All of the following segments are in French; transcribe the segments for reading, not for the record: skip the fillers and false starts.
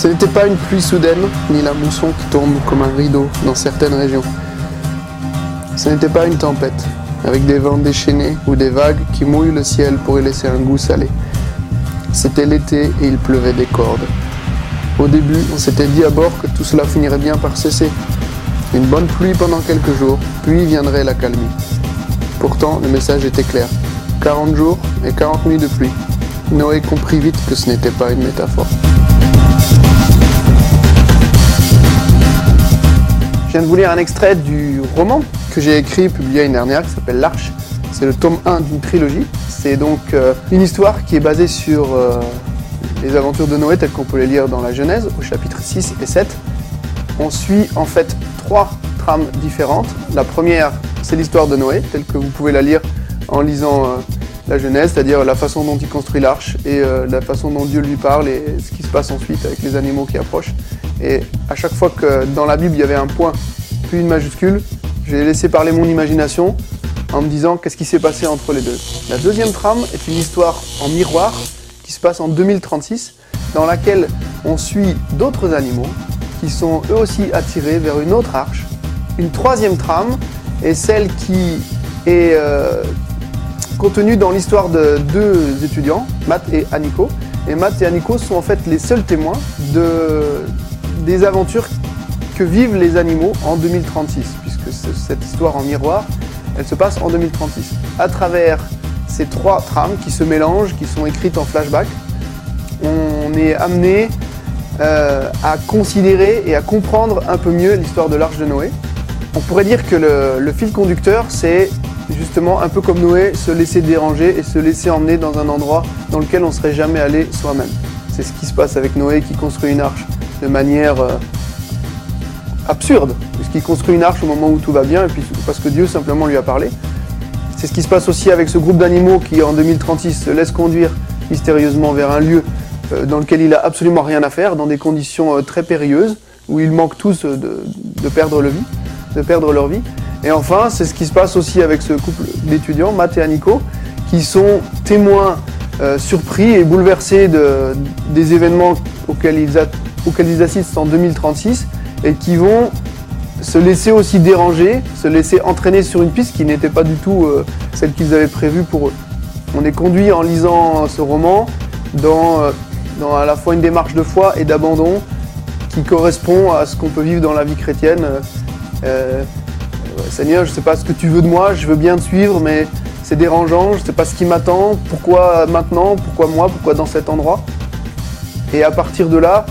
Ce n'était pas une pluie soudaine, ni la mousson qui tombe comme un rideau dans certaines régions. Ce n'était pas une tempête, avec des vents déchaînés ou des vagues qui mouillent le ciel pour y laisser un goût salé. C'était l'été et il pleuvait des cordes. Au début, on s'était dit à bord que tout cela finirait bien par cesser. Une bonne pluie pendant quelques jours, puis viendrait la calmie. Pourtant, le message était clair. 40 jours et 40 nuits de pluie. Noé comprit vite que ce n'était pas une métaphore. Je viens de vous lire un extrait du roman que j'ai écrit, publié l'année dernière, qui s'appelle L'Arche. C'est le tome 1 d'une trilogie. C'est donc une histoire qui est basée sur les aventures de Noé telles qu'on peut les lire dans la Genèse, au chapitre 6 et 7. On suit en fait 3 trames différentes. La première, c'est l'histoire de Noé, telle que vous pouvez la lire en lisant la Genèse, c'est-à-dire la façon dont il construit l'arche et la façon dont Dieu lui parle et ce qui se passe ensuite avec les animaux qui approchent. Et à chaque fois que dans la Bible il y avait un point puis une majuscule, j'ai laissé parler mon imagination en me disant qu'est-ce qui s'est passé entre les deux. La deuxième trame est une histoire en miroir qui se passe en 2036, dans laquelle on suit d'autres animaux qui sont eux aussi attirés vers une autre arche. Une troisième trame est celle qui est contenue dans l'histoire de 2 étudiants, Matt et Aniko. Et Matt et Aniko sont en fait les seuls témoins des aventures que vivent les animaux en 2036, puisque cette histoire en miroir, elle se passe en 2036. À travers ces 3 trames qui se mélangent, qui sont écrites en flashback, on est amené à considérer et à comprendre un peu mieux l'histoire de l'Arche de Noé. On pourrait dire que le fil conducteur, c'est justement un peu comme Noé, se laisser déranger et se laisser emmener dans un endroit dans lequel on ne serait jamais allé soi-même. C'est ce qui se passe avec Noé qui construit une arche de manière absurde, puisqu'il construit une arche au moment où tout va bien et puis parce que Dieu simplement lui a parlé. C'est ce qui se passe aussi avec ce groupe d'animaux qui en 2036 se laisse conduire mystérieusement vers un lieu dans lequel il n'a absolument rien à faire, dans des conditions très périlleuses, où ils manquent tous de perdre leur vie. Et enfin, c'est ce qui se passe aussi avec ce couple d'étudiants, Matt et Aniko, qui sont témoins surpris et bouleversés des événements auxquels ils assistent en 2036 et qui vont se laisser aussi déranger, se laisser entraîner sur une piste qui n'était pas du tout celle qu'ils avaient prévue pour eux. On est conduit en lisant ce roman dans à la fois une démarche de foi et d'abandon qui correspond à ce qu'on peut vivre dans la vie chrétienne. Seigneur, je ne sais pas ce que tu veux de moi, je veux bien te suivre, mais c'est dérangeant, je ne sais pas ce qui m'attend, pourquoi maintenant, pourquoi moi, pourquoi dans cet endroit. Et à partir de là,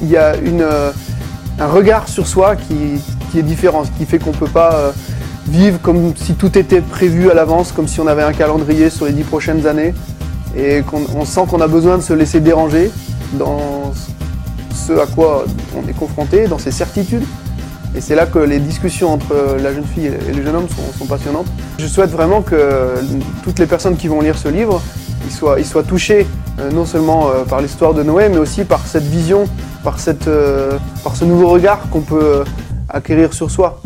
il y a un regard sur soi qui est différent, ce qui fait qu'on ne peut pas vivre comme si tout était prévu à l'avance, comme si on avait un calendrier sur les 10 prochaines années, et qu'on sent qu'on a besoin de se laisser déranger dans ce à quoi on est confronté, dans ses certitudes. Et c'est là que les discussions entre la jeune fille et le jeune homme sont passionnantes. Je souhaite vraiment que toutes les personnes qui vont lire ce livre, ils soient touchés non seulement par l'histoire de Noé, mais aussi par cette vision, par ce nouveau regard qu'on peut acquérir sur soi.